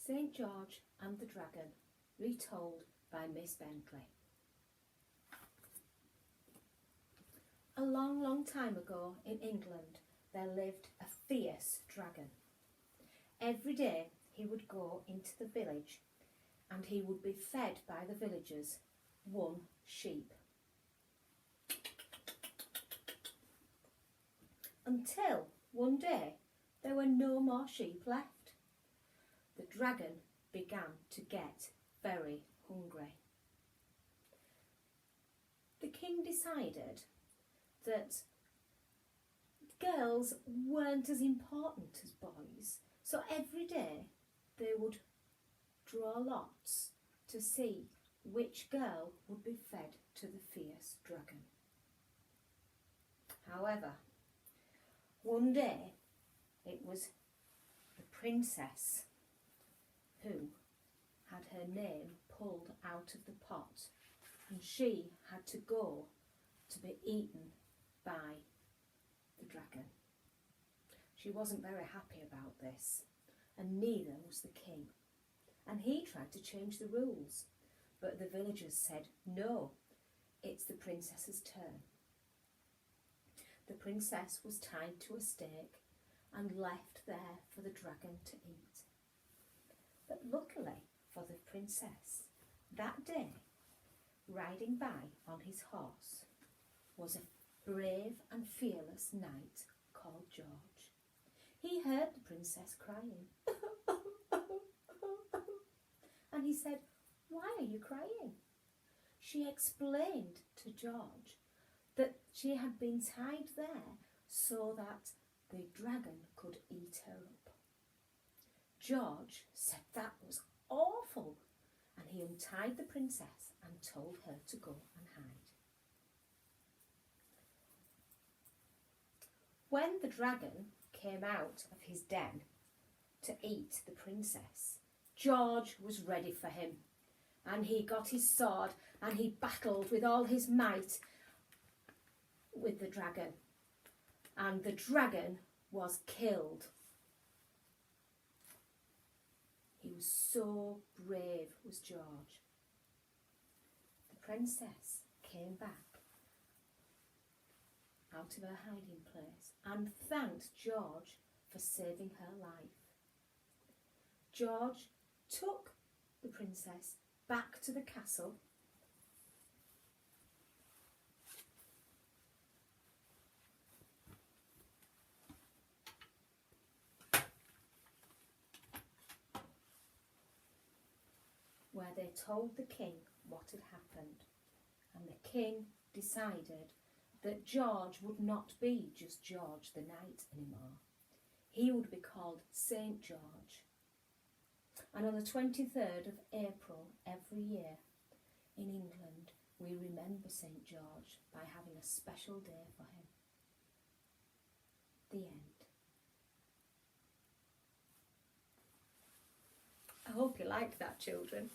St. George and the Dragon, retold by Miss Bentley. A long, long time ago in England, there lived a fierce dragon. Every day he would go into the village and he would be fed by the villagers one sheep. Until one day there were no more sheep left. The dragon began to get very hungry. The king decided that girls weren't as important as boys, so every day they would draw lots to see which girl would be fed to the fierce dragon. However, one day it was the princess who had her name pulled out of the pot, and she had to go to be eaten by the dragon. She wasn't very happy about this, and neither was the king. And he tried to change the rules, but the villagers said, no, it's the princess's turn. The princess was tied to a stake and left there for the dragon to eat. But luckily for the princess, that day, riding by on his horse, was a brave and fearless knight called George. He heard the princess crying. And he said, "Why are you crying?" She explained to George that she had been tied there so that the dragon could eat her up. George said that was awful, and he untied the princess and told her to go and hide. When the dragon came out of his den to eat the princess, George was ready for him, and he got his sword and he battled with all his might with the dragon, and the dragon was killed. He was so brave, was George. The princess came back out of her hiding place and thanked George for saving her life. George took the princess back to the castle where they told the king what had happened, and the king decided that George would not be just George the Knight anymore. He would be called St. George. And on the 23rd of April every year in England, we remember St. George by having a special day for him. The end. I hope you liked that, children.